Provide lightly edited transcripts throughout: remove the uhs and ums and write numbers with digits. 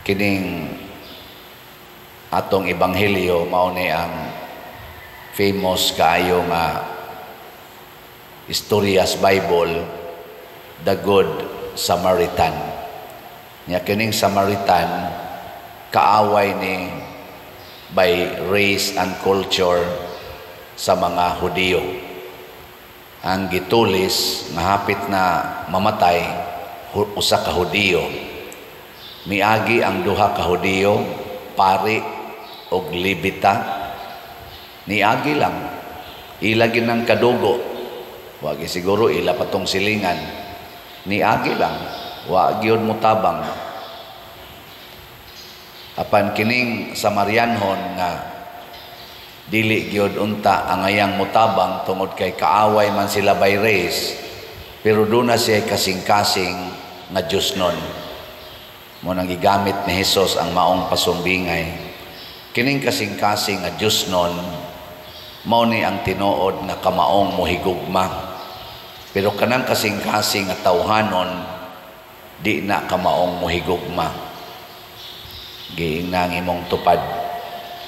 kining atong ebanghelyo mao ni ang famous kaayo nga istorya sa Bible, the Good Samaritan. Nya kining Samaritan kaaway ni by race and culture sa mga Hudiyo. Ang gitulis nga hapit na mamatay usa ka Hudiyo. Miagi ang duha ka Hudiyo, pari og Levita. Niagi lang. Ilagi ng kadugo. Wagi siguro ila patong silingan. Niagi lang. Wagi yun mutabang. Apan kining Samarianhon nga dili gyud unta ang ayang mutabang tungod kay kaaway man sila by race, pero doon na siya kasing-kasing nga Diyos nun. Mo nang gigamit ni Jesus ang maong pasumbingay. Kining kasing-kasing nga Diyos nun, mao ni ang tinuod nga kamaong mohigugma. Pero kanang kasing-kasing nga tawhanon, di na kamaong mohigugma. Giing na ang imong tupad.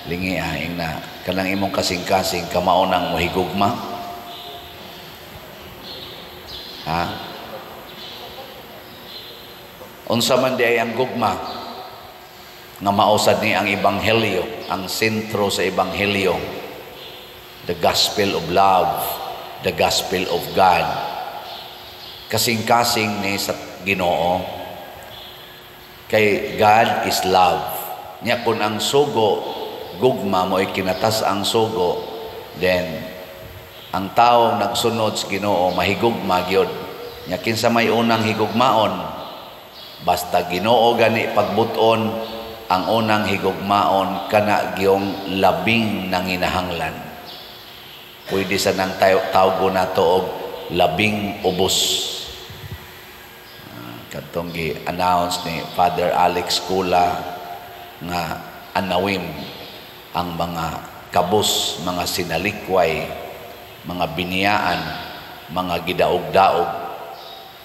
Lingi aing na kanang imong kasing-kasing kamao nang mohigugma. Ha? Unsa man di ay ang gugma nga mausad ni ang ebanghelyo, ang sentro sa ebanghelyo, the gospel of love, the gospel of God. Kasing-kasing ni sa Ginoo kay God is love. Nya kun ang sugo gugma mo ay kinatas ang sugo, then ang taong nagsunod sa Ginoo mahigugma gyud. Nya kinsa may unang higugmaon, basta Ginoo gani pagbuton, ang unang higugmaon kana gyung labing nanginahanglan. Pwede sa nang tawgo nato og labing ubos. Katong gi-announce ni Father Alex Kula nga anawim ang mga kabus, mga sinalikway, mga biniyaan, mga gidaog-daog,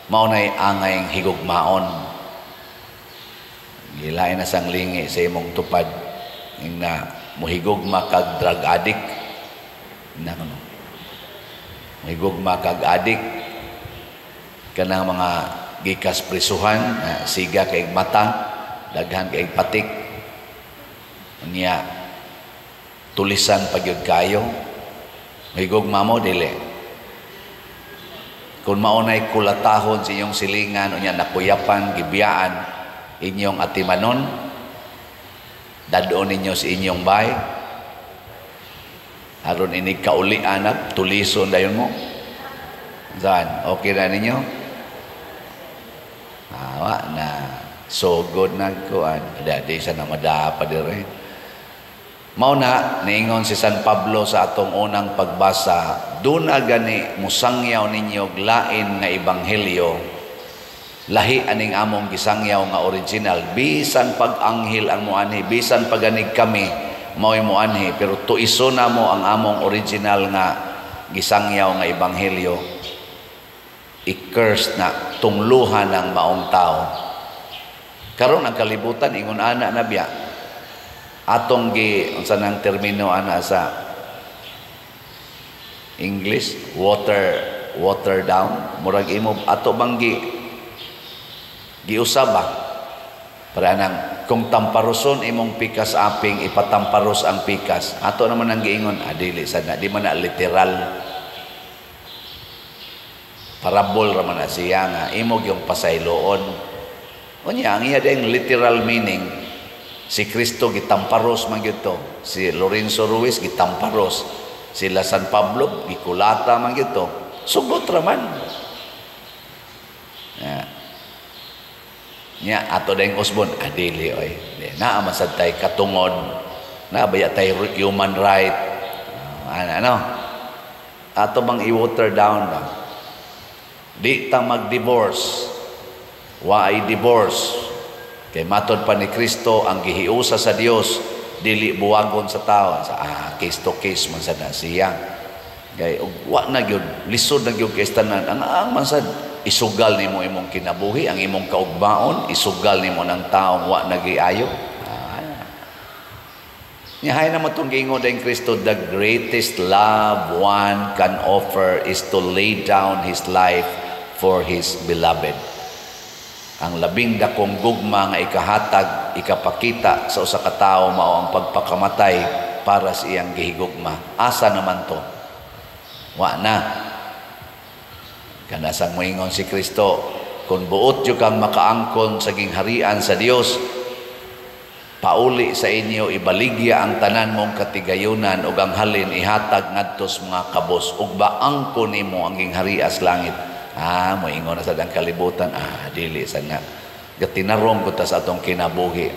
mao nay angay higugmaon. Gilain na sang lingi sa imong tupad na mohigugma kag drug addict. Nako. Mohigugma kag addict kanang mga gikas prisuhan, siga kay mata, daghan kay patik. Unya tulisan pagyud kayo. Mohigugma mo dili. Kung maunay kulatahon sa inyong silingan, unya nakuyapan, gibiyaan, inyong atimanon, dadon ninyo sa inyong bay, aron inig kaulian tulison dayon mo. Zan, okay na ninyo? Awa na, so good na kuan. Dadi sa namada pa dire. Mao na niingon si San Pablo sa atong unang pagbasa, duna gani musangyaw ninyo lain nga ebanghelyo, lahi aning among gisangyaw nga original, bisan pag-anghel ang muanhi, bisan paganig kami mao'y muanhi, pero tuiso na mo ang among original nga gisangyaw nga ebanghelyo. I-curse na tungluhan ng maong tao. Karon ang kalibutan ingon ana na biya. Atong unsa nang termino ana sa English, water down, murag imo ato bang giusaba para nang kung tamparuson imong pikas aping ipatamparos ang pikas. Ato naman ang giingon adili sad na di man na literal. Parabol ra man siya nga imo gyung pasayloon. Unya ang iya ding literal meaning, si Kristo gitamparos man gyud to, si Lorenzo Ruiz gitamparos, sila San Pablo gikulata man gyud to. Sugot ra man. Nya ato ding usbon adili oy. Naa man sad tay katungod, na baya tay human right. Ano? Ato bang i-water down ba? Di ta mag-divorce. Wa ay divorce. Kay matod pa ni Kristo ang gihiusa sa Dios dili buwagon sa tao. Sa case to case man sad na siya. Kay wa na gyud lisod na gyud kay tanan ang man sad isugal nimo imong kinabuhi, ang imong kaugbaon, isugal nimo ng taong wa nagiayo. Niyahay naman itong gingon ng Kristo, the greatest love one can offer is to lay down his life for his beloved. Ang labing dakong gugma nga ikahatag, ikapakita sa usa ka tawo mao ang pagpakamatay para sa iyang gihigugma. Asa naman to? Wa na. Kanasang moingon si Kristo, kung buot yung kang makaangkon sa gingharian sa Dios, pauli sa inyo, ibaligya ang tanan mong katigayunan ug ang halin ihatag ngadtos mga kabos ug baangkon nimo ang gingharian sa langit. Moingon na sa dang kalibutan, dili sa nga. Gatinarong ko ta sa atong kinabuhi.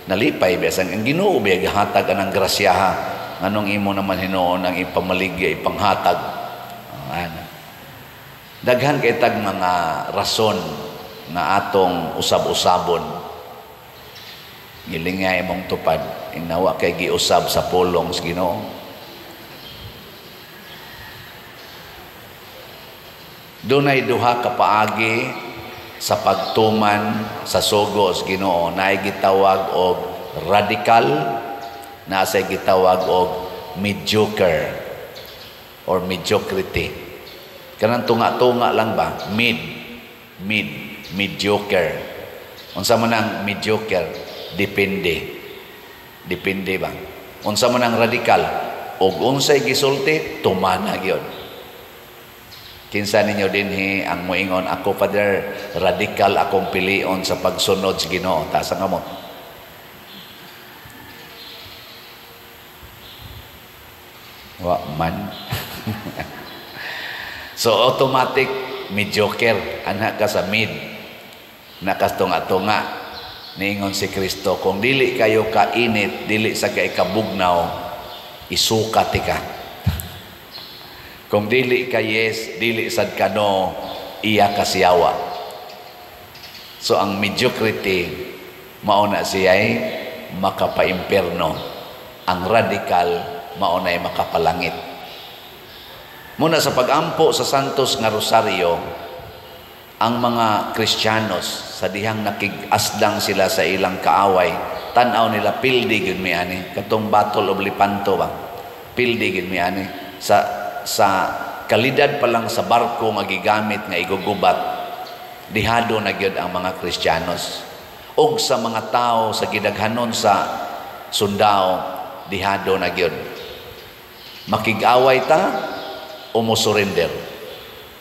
Nalipay bisan ang Ginoo biya gihatag anang grasyaha. Nganong imo naman hinuon ang ipamaligya, ipanghatag. Daghan kay tag mga rason nga atong usab-usabon. Gilingay mong tupad, inawa kay giusab sa pulong sa Ginoo. Dunay duha ka paagi sa pagtuman sa sugo sa Ginoo. Naay gitawag og radical, naay gitawag og mediocre or mediocrity. Kanang tunga-tunga lang ba? Mediocre. Unsa man ang mediocre? Depende ba? Unsa man ang radical? Og unsay gisulti, tumana gyud. Kinsa ninyo dinhi ang moingon, ako Father, radical akong pilion sa pagsunod sa Ginoo. Taas ang kamot. Wa man. So automatic mediocre, anak ka sa mid. Nakastunga-tunga. Niingon si Kristo, kung dili kayo kainit, dili sa kay kabugnaw, isukat ka. Kung dili ka yes, dili sad ka no, iya kasiyawa. So ang mediocrity, mauna siya'y makapa-imperno. Ang radical, mauna'y makapalangit. Muna sa pagampo sa Santos nga Rosario, ang mga Kristiyanos, sa dihang nakig-asdang sila sa ilang kaaway, tanaw nila pildi gid mi ani, katong Battle of Lepanto ba? Pildi gid mi ani sa kalidad pa lang sa barko nga gigamit nga igugubat, dihado na gyud ang mga Kristiyanos. Og sa mga tao sa gidaghanon sa sundao, dihado na gyud. Makig-away ta o mo-surrender?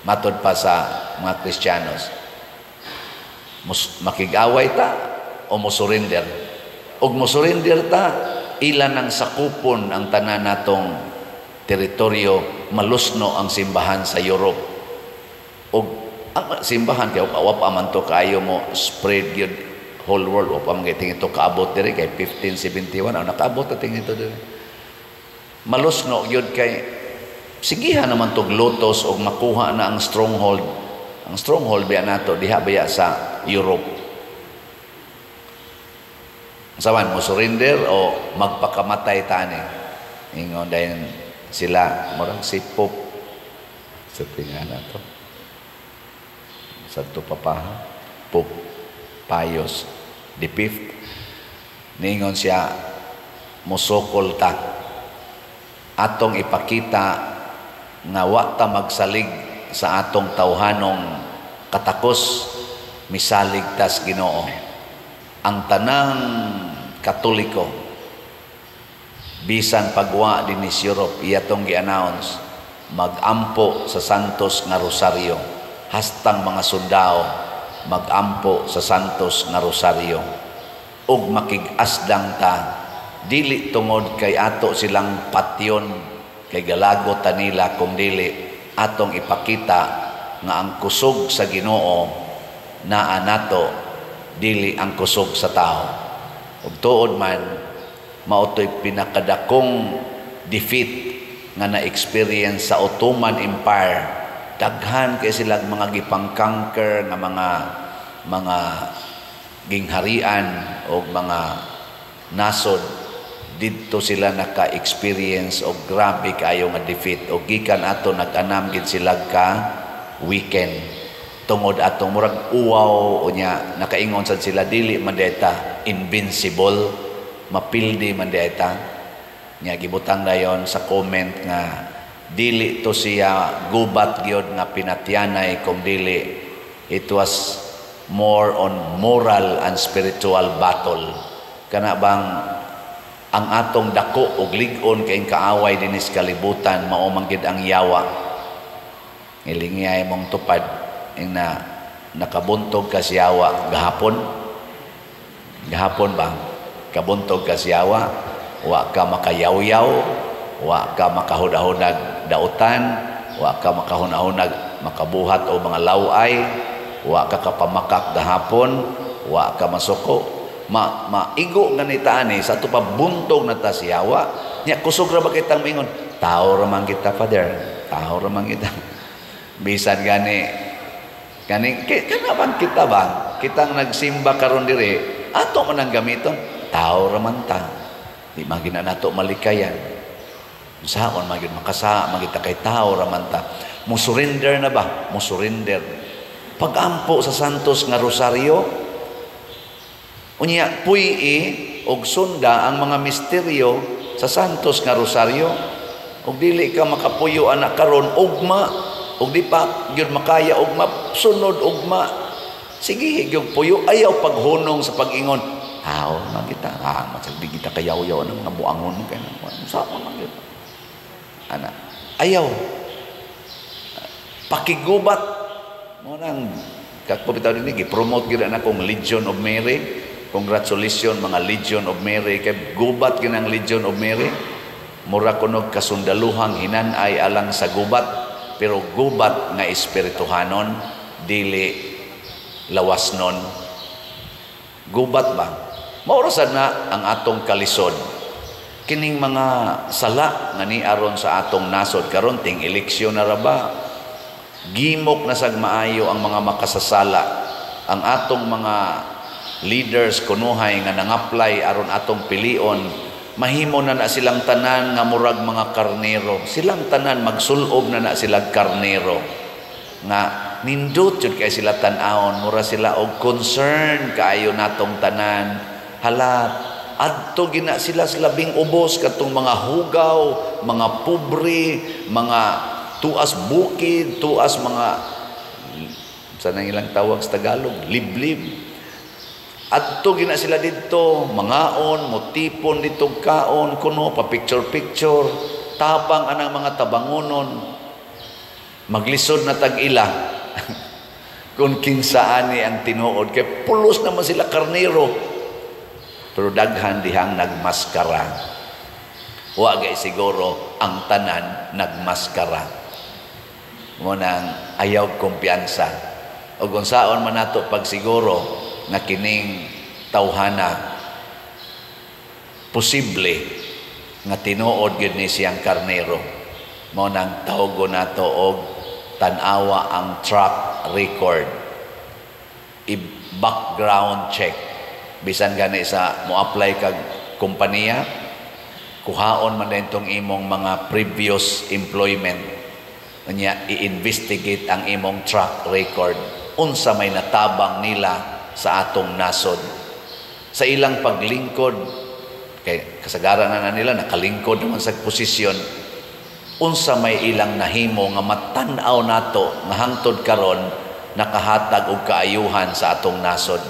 Matod pa sa mga Kristiyanos. Makig-away ta o mo-surrender? Og mo-surrender ta, ilan ang sakupon ang tanan natong teritoryo, malusno ang simbahan sa Europe. Og ang simbahan kay awap aman to kaayo mo spread gyud whole world, o pamgiting ito kaabot diri kay 1571 ang nakaabot ating ito diri. Malusno gyud kay sigihan naman tog lotos og makuha na ang stronghold. Ang stronghold biya nato diha biya sa Europe. Saman mo surrender o magpakamatay tani. Ingon dayon sila, murang si Pope sa tingana to sa Papaha, Pope Pius the Fifth, ningon siya, musokol ta atong ipakita nga wa ta magsalig sa atong tawhanong katakos, misalig tas Ginoo. Ang tanang Katoliko, bisan pagwa din is Europe, iyatong gi-announce, magampo sa Santos nga Rosario. Hastang mga sundao, magampo sa Santos nga Rosario. Ug makig-asdang ta, dili tungod kay ato silang patyon, kay galagot ta nila, kung dili atong ipakita nga ang kusog sa Ginoo naa nato, dili ang kusog sa tao. Ug tuod man, mautoy pinakadakong defeat nga na-experience sa Ottoman Empire. Daghan kay sila mga gipang-conquer nga mga gingharian o mga nasod. Dito sila naka-experience og grabe kayo nga defeat. O gikan ato nag-anam gid sila ka weekend. tungod atong murag uwaw unya nakaingon sad sila dili man dayta invincible, mapildi man dayta. Nya gibutang dayon sa comment nga dili to siya gubat gyud nga pinatyanay kung dili it was more on moral and spiritual battle. Kana bang ang atong dako og lig-on kay kaaway dinis kalibutan mao man gid ang yawa. Ilingay mong tupad ing nakabuntog ka sa yawa gahapon ba kabuntog ka sa yawa, wa ka makayaw-yaw, wa ka makahunahunag dautan, wa ka makahunahunag makabuhat o mga laway, wa ka kapamakak gahapon, wa ka masuko. Maigo nga ni taani sa ito pa buntog na ta siyawa nya kusog ra ba kitang mingon tao ra man kita father, tao ra man kita bisan gani kana bang kita ba kitang nagsimba karon dire ato man ang gamiton tao ra man ta di magina nato malikayan saon magid makasa magita kay tao ra man ta mo surrender na ba mo surrender pagampo sa santos nga rosaryo. Unya puyi og sunda ang mga misteryo sa santos nga rosaryo. Og dili ka makapuyo anak karon ugma, og di pa gyud makaya ugma sunod ugma. Sige gyud puyo ayaw paghunong sa pag-ingon. Haw man kita, masagdi kita kayaw-yaw ng mga buangon kay nang sa man gyud. Ana, ayaw. Pakigubat mo nang kakpabitaw dinhi gi-promote gyud ana kong Legion of Mary. Congratulations mga Legion of Mary kay gubat ginang Legion of Mary mura kunog kasundaluhang hinanay alang sa gubat pero gubat nga espirituhanon dili lawasnon. Gubat ba maura sad na ang atong kalisod kining mga sala nga ni aron sa atong nasod karon ting eleksyon na ra ba gimok na sag maayo ang mga makasasala ang atong mga leaders kunuhay nga nang-apply aron atong pilion mahimo na silang tanan nga murag mga karnero silang tanan magsulob na silang karnero nga nindot jud kay sila tan-awon mura sila og concern kaayo natong tanan hala adto gina sila sa labing ubos katong mga hugaw mga pobre mga tuas bukid tuas mga sanang ilang tawag sa Tagalog liblib. Adto gina sila dito, mangaon, motipon dito kaon, kuno pa picture-picture, tabang anang mga tabangonon. Maglisod na tag-ila. Kung kinsaani ang tinuod kay pulos naman sila karnero. Pero daghan dihang nagmaskara. Wa gay siguro ang tanan nagmaskara. Mo nang ayaw kumpiyansa. O kung saon man nato pag siguro na kining tawhana posible nga tinuod gyud ni siyang karnero mo nang tawgo nato og tan-awa ang track record i-background check bisan gani sa mo-apply kag kompanya kuhaon man dentong imong mga previous employment nya i-investigate ang imong track record unsa may natabang nila sa atong nasod sa ilang paglingkod kay kasagaran na nila nakalingkod naman sa posisyon unsa may ilang nahimo nga matan-aw nato nga hangtod karon nakahatag og kaayuhan sa atong nasod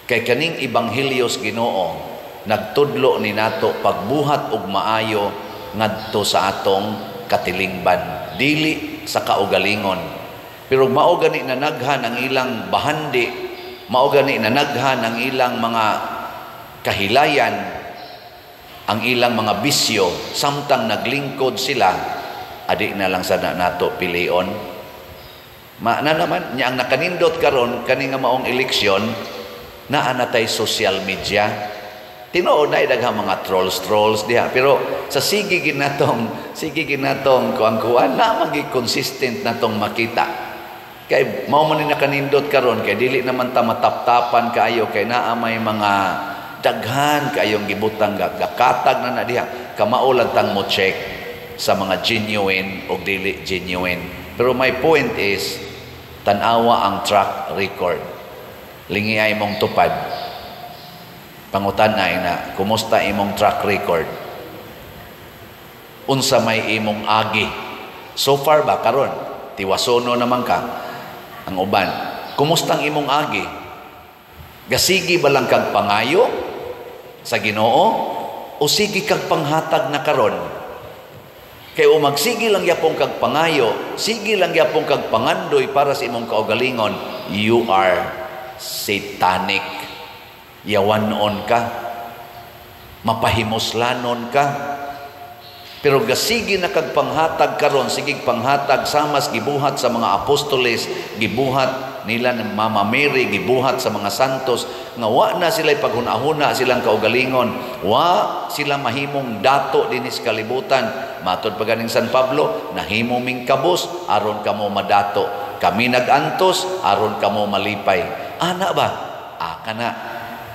kay kaning ebanghelyos Ginoo nagtudlo ni nato pagbuhat og maayo ngadto sa atong katilingban dili sa kaugalingon pero mao gani nanaghan ang ilang bahandi mao gani nanaghan ang ilang mga kahilayan ang ilang mga bisyo samtang naglingkod sila adi na lang sana nato pilion na naman nya ang nakanindot karon kani nga maong eleksyon naa natay social media tinuod na daghang mga trolls diha pero sa sige ginatong kuan na magi consistent natong makita kay mao man ni nakanindot karon kay dili naman ta mataptapan kaayo kay naa may mga daghan kaayong gibutang gakatag na diha kamao lang tang mo check sa mga genuine o dili genuine pero my point is tanawa ang track record. Lingi ay mong tupad. Pangutan ay na, kumusta imong track record? Unsa may imong agi? So far ba, karon? Tiwasono naman ka. Ang uban, kumustang imong agi? Gasigi ba lang kag pangayo sa Ginoo? O sige kag panghatag na karon? Kaya umagsigi lang yapong kag pangayo, sige lang yapong kag pangandoy para sa imong kaugalingon, you are satanic. Yawanon ka. Mapahimuslanon ka. Pero gasigi na kag panghatag karon, sige panghatag samas gibuhat sa mga apostoles, gibuhat nila ng Mama Mary, gibuhat sa mga santos, nga wa na sila paghunahuna silang kaugalingon, wa sila mahimong dato dinis kalibutan. Matod pa ganing San Pablo, nahimo ming kabus aron kamo madato, kami nagantos aron kamo malipay. Ana ba? Kana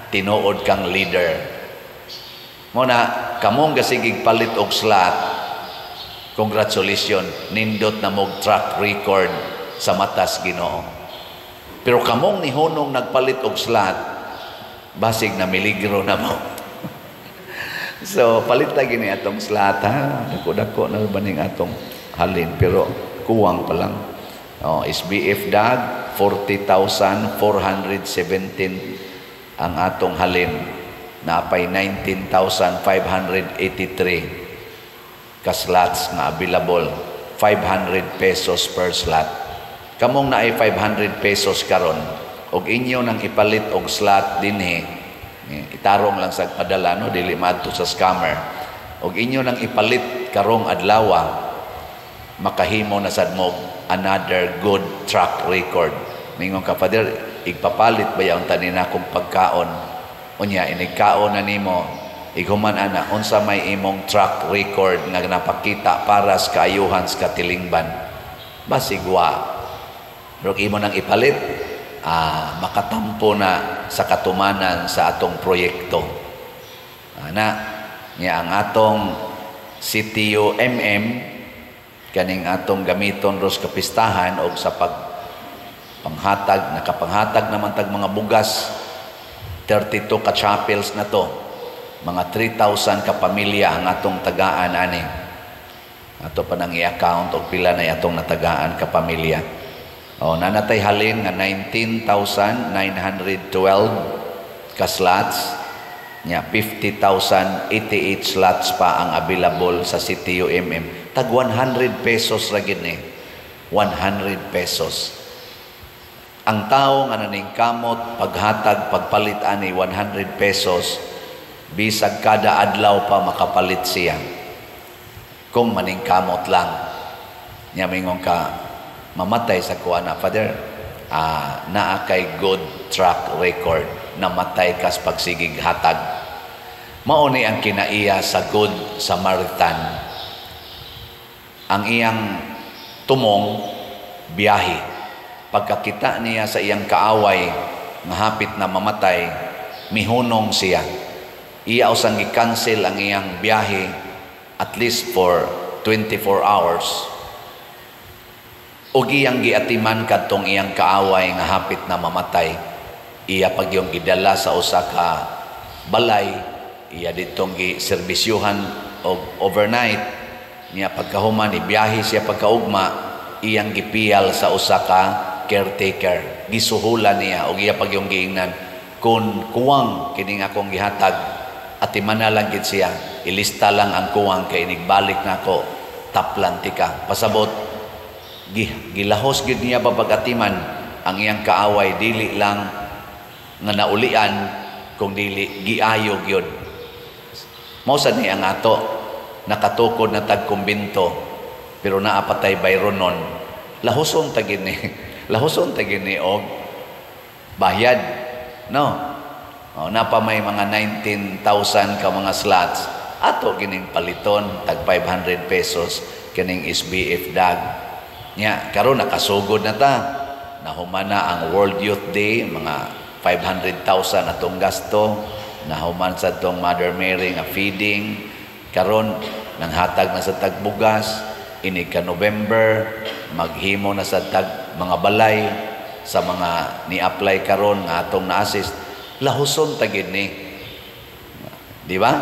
tinuod kang leader. Muna, kamong gasigig palit og slot. Congratulations, nindot na mog track record sa matas Ginoo. Pero kamong ni Hunong nagpalit og slot, basig na miligro na mo. So, palit lagi ni atong slot, ha? Dako-dako na ba ning atong halin, pero kuwang pa lang. SBF DAG, 40,417 ang atong halin. Napay 19,583 ka slots na available. 500 pesos per slot. Kamong na ay 500 pesos karon, og inyo nang ipalit og slot dinhi, itarong lang sa padala, no, dili madto sa scammer. Og inyo nang ipalit karong adlaw, makahimo na sad mo another good track record. Mingon ka, Father, igpapalit ba yaon tanin akong pagkaon? Unya, inigkaon na nimo, iguman ana, unsa may imong track record nga napakita para sa kaayuhan sa katilingban. Basigwa. Pero imo nang ipalit, makatampo na sa katumanan sa atong proyekto. Niya ang atong CTU kaning atong gamiton ros kapistahan o sa panghatag, nakapanghatag naman tag mga bugas, 32 ka chapels na to, mga 3,000 ka pamilya ang atong tagaan ani. Ato pa nang i-account og pila na atong natagaan ka pamilya. Nanatay halin nga 19,912 ka slots, nya 50,088 slots pa ang available sa CTU Tag 100 pesos ra gid ni. 100 pesos. Ang tao nga naningkamot, paghatag, pagpalit ani 100 pesos, bisag kada adlaw pa makapalit siya. Kung maningkamot lang. Nya mingon ka, mamatay sa kuha na, Father, naa kay good track record, namatay kas pagsigig hatag. Mauni ang kinaiya sa Good Samaritan. Ang iyang tumong, biyahe. Pagkakita niya sa iyang kaaway nga hapit na mamatay, mihunong siya. Iya usang gi-cancel ang iyang biyahe at least for 24 hours. Og iyang giatiman kadtong iyang kaaway nga hapit na mamatay. Iya pagyong gidala sa usa ka balay, iya ditong giserbisyuhan og overnight. Niya pagkahuman ibiyahe siya pagkaugma, iyang gipiyal sa usa ka caretaker, gisuhulan niya o iya pagyong giingnan, kung kuwang kining akong gihatag at imana lang gid siya, ilista lang ang kuwang kay inigbalik nako, taplan tika. Pasabot, gilahos gid niya babagatiman ang iyang kaaway, dili lang nga naulian, kung dili giayo gyud. Mao sad ni ang ato nakatukod na tagkumbinto, pero naapatay bayron nun, lahuson tagin ni lahuson tagin ni og bayad, no? Napa may mga 19,000 ka mga slots, ato kining paliton tag 500 pesos kining SBF DAG. Nya karon nakasugod na ta, nahumana ang World Youth Day, mga 500,000 atong gasto, nahuman sa tong Mother Mary nga feeding. Karon nanghatag na sa tagbugas, ini ka November, maghimo na sa mga balay sa mga ni-apply karon nga atong na-assist, lahuson tagid ni. Di ba?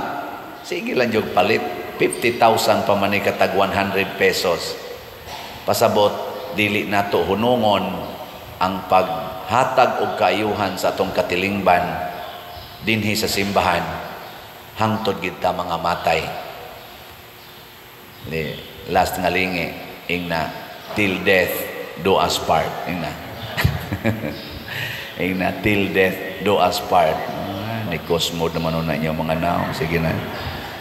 Sige lang yung palit. 50,000 pa man katag 100 pesos. Pasabot, dili nato hunungon ang paghatag og kaayuhan sa atong katilingban dinhi sa simbahan hangtod gid ta mga matay. Last nga lingi, ingna, till death do us part. Ingna. Ingna, till death do us part. Ni Cosmo naman na inyo mga naong. Sige na.